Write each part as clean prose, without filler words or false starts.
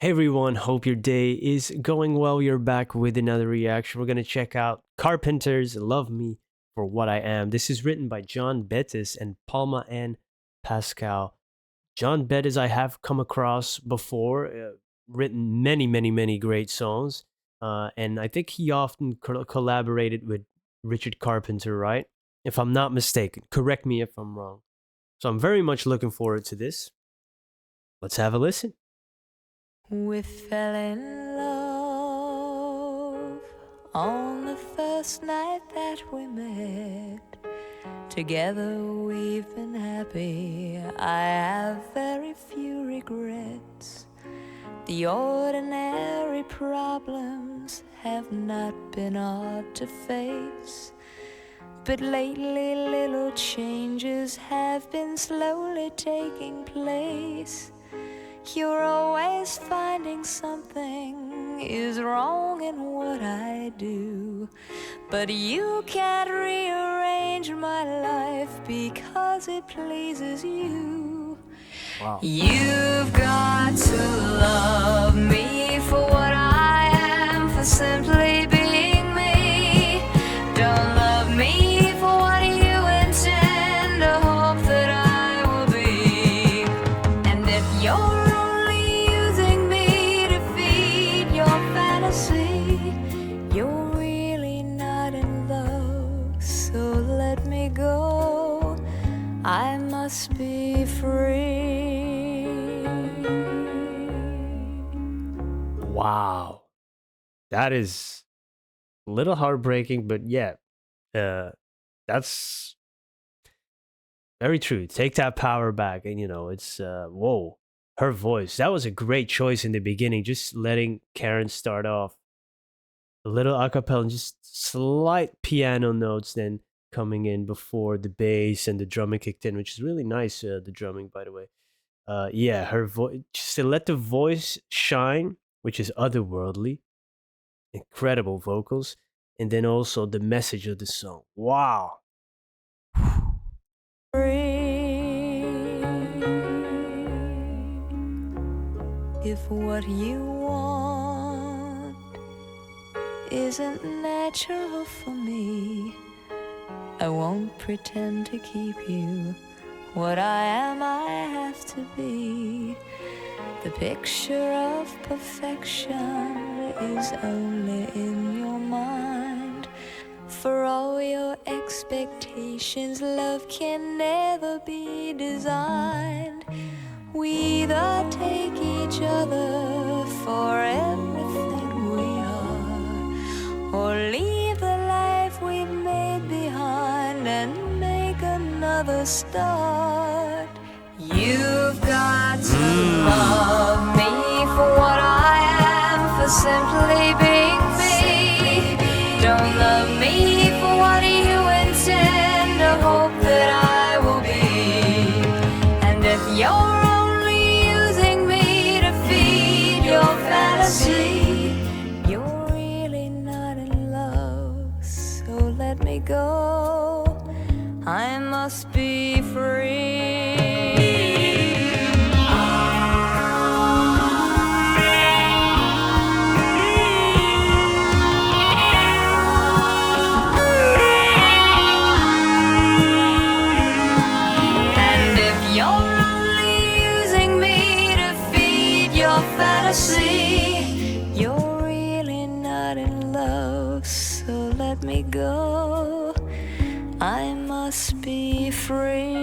Hey everyone, hope your day is going well. You're back with another reaction. We're going to check out Carpenters Love Me for What I Am. This is written by John Bettis and Palma and Pascal. John Bettis, I have come across before, written many great songs. And I think he often collaborated with Richard Carpenter, right? If I'm not mistaken. Correct me if I'm wrong. So I'm very much looking forward to this. Let's have a listen. We fell in love on the first night that we met. Together we've been happy. I have very few regrets. The ordinary problems have not been hard to face. But lately little changes have been slowly taking place. You're always finding something is wrong in what I do. But you can't rearrange my life because it pleases you. Wow. You've got to love me for what I am, for simply being me. Don't love me for what you intend or hope that I will be. And if you're you're really not in love, so let me go. I must be free. Wow. That is a little heartbreaking, but yeah, uh, that's very true. Take that power back. And, it's, whoa, her voice. That was a great choice in the beginning, just letting Karen start off a little acapella and just slight piano notes, then coming in before the bass and the drumming kicked in, which is really nice. The drumming, by the way. Yeah, her voice, just to let the voice shine, which is otherworldly, incredible vocals, and then also the message of the song. Wow. If what you want isn't natural for me, I won't pretend to keep you. What I am, I have to be. The picture of perfection is only in your mind. For all your expectations, love can never be designed. We either take each other for everything we are, or leave the life we've made behind and make another start. You've got to love me for what I am, for simply being me. Don't love me for what you intend or hope that I will be. And if you're only using me to feed your fantasy, you're really not in love, so let me go. I must be free. You're really not in love, so let me go. I must be free.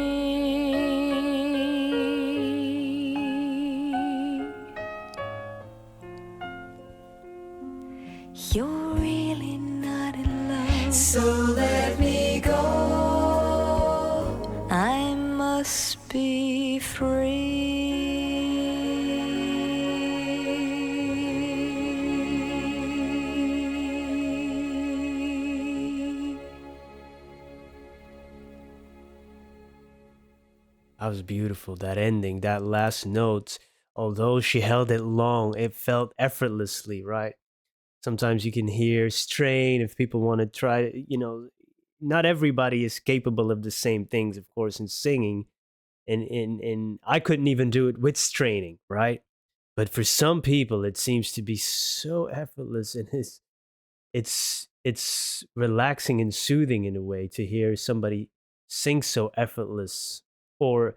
You're really not in love, so let me go. I must be free. That was beautiful. That ending, that last note, although she held it long, it felt effortlessly, right? Sometimes you can hear strain if people want to try, not everybody is capable of the same things, of course, in singing. And I couldn't even do it with straining, right? But for some people, it seems to be so effortless, and it's relaxing and soothing in a way to hear somebody sing so effortless, or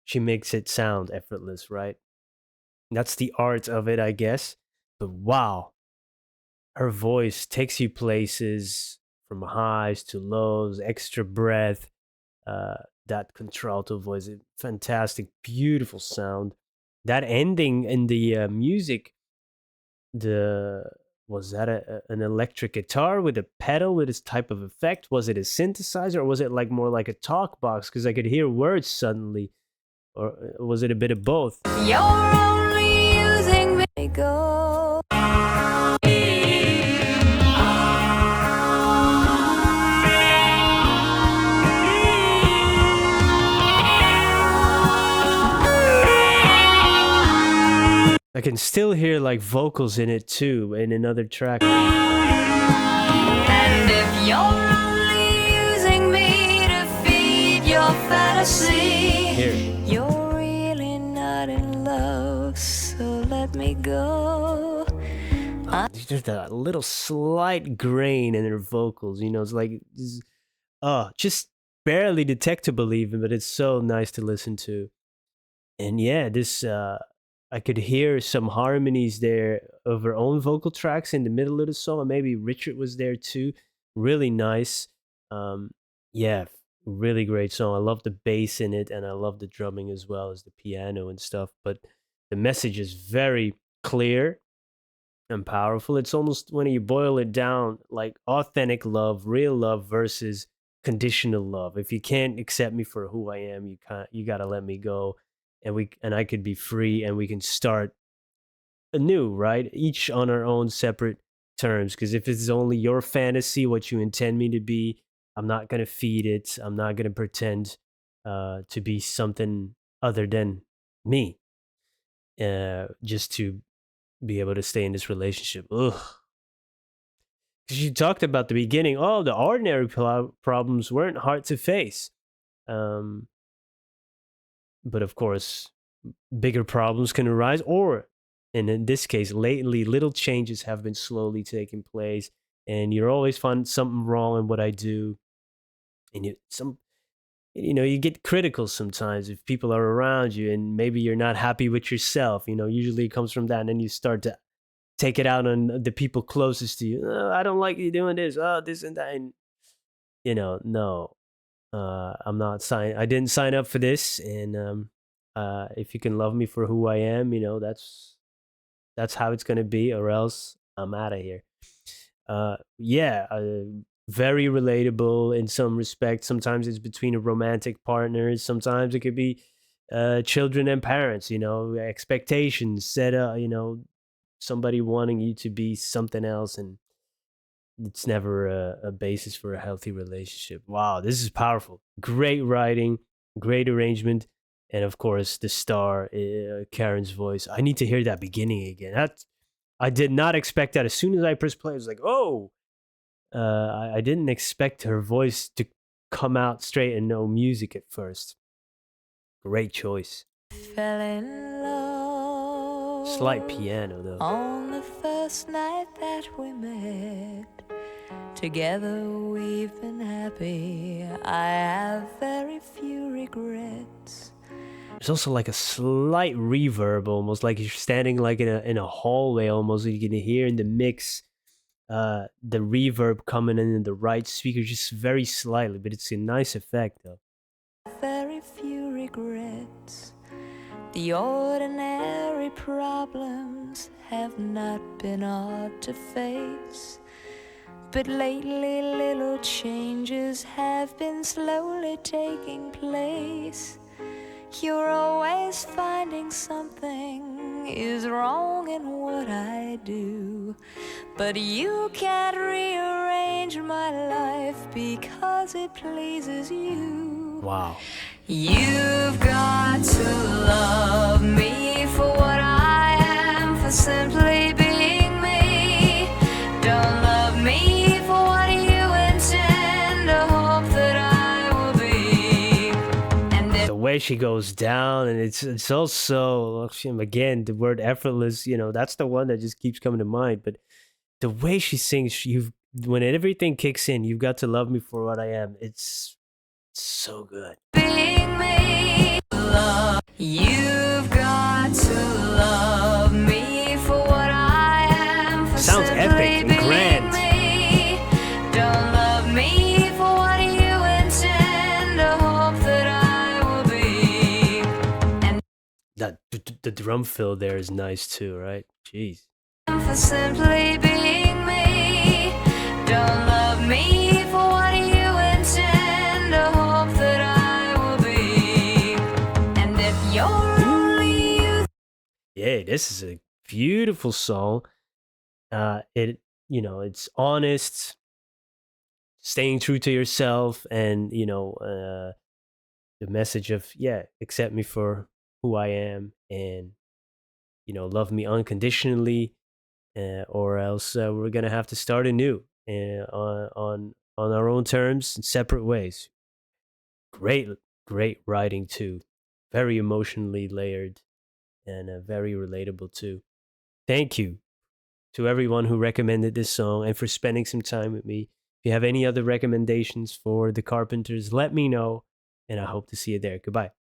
she makes it sound effortless, right? That's the art of it, I guess. But wow, her voice takes you places from highs to lows, extra breath, uh, that contralto voice, fantastic, beautiful sound. That ending in the music, the was that an electric guitar with a pedal with this type of effect? Was it a synthesizer, or was it like more like a talk box? Because I could hear words suddenly, or was it a bit of both? You're only using me. Go. I can still hear like vocals in it too in another track. And if you're only using me to feed your fantasy, Here. you're really not in love, so let me go. There's that little slight grain in her vocals, you know, it's like, just barely detectable even, but it's so nice to listen to. And yeah, this, I could hear some harmonies there of her own vocal tracks in the middle of the song, and maybe Richard was there too. Really nice. Yeah, really great song. I love the bass in it, and I love the drumming as well as the piano and stuff. But the message is very clear and powerful. It's almost, when you boil it down, like authentic love, real love versus conditional love. If you can't accept me for who I am, you gotta let me go, and I could be free, and we can start anew, right? Each on our own separate terms. Because if it's only your fantasy, what you intend me to be, I'm not gonna feed it. I'm not gonna pretend to be something other than me, just to be able to stay in this relationship. Ugh. Because you talked about the beginning. Oh, the ordinary problems weren't hard to face. Um, but of course, bigger problems can arise, or, and in this case, lately, little changes have been slowly taking place, and you're always finding something wrong in what I do, and you get critical sometimes if people are around you, and maybe you're not happy with yourself. Usually it comes from that, and then you start to take it out on the people closest to you. Oh, I don't like you doing this. Oh, this and that, and no. I'm not sign. I didn't sign up for this, and if you can love me for who I am, that's how it's gonna be, or else I'm out of here. Yeah, very relatable in some respects. Sometimes it's between a romantic partners. Sometimes it could be children and parents. Expectations set up. Somebody wanting you to be something else, and it's never a basis for a healthy relationship. Wow, this is powerful. Great writing, great arrangement, and of course the star, Karen's voice. I need to hear that beginning again. I did not expect that. As soon as I pressed play, I was like, oh, I didn't expect her voice to come out straight and no music at first. Great choice. Fell in love Slight piano though. on the first night that we met. Together we've been happy. I have very few regrets. There's also like a slight reverb, almost like you're standing like in a hallway. Almost you can hear in the mix, the reverb coming in the right speaker, just very slightly, but it's a nice effect though. Very few regrets. The ordinary problems have not been hard to face. But lately little changes have been slowly taking place. You're always finding something is wrong in what I do. But you can't rearrange my life because it pleases you. Wow. You've got to love me for what I am, for simply being me. Don't love me for what you intend, or hope that I will be. And The way way she goes down, and it's also again the word effortless. That's the one that just keeps coming to mind. But the way she sings, when everything kicks in, you've got to love me for what I am. It's so good. Being me, you've got to love me for what I am. For Sounds epic and simply grand. being me. Don't love me for what you intend or hope that I will be. And The drum fill there is nice too, right? Jeez. for simply being me. Don't love me for what you intend or hope that I will be. And if you're only you. Yeah, this is a beautiful song. It's honest, staying true to yourself, and the message of accept me for who I am, and love me unconditionally, or else we're gonna have to start anew on our own terms in separate ways. Great, great writing too, very emotionally layered, and very relatable too. Thank you to everyone who recommended this song and for spending some time with me. If you have any other recommendations for the Carpenters, let me know, and I hope to see you there. Goodbye.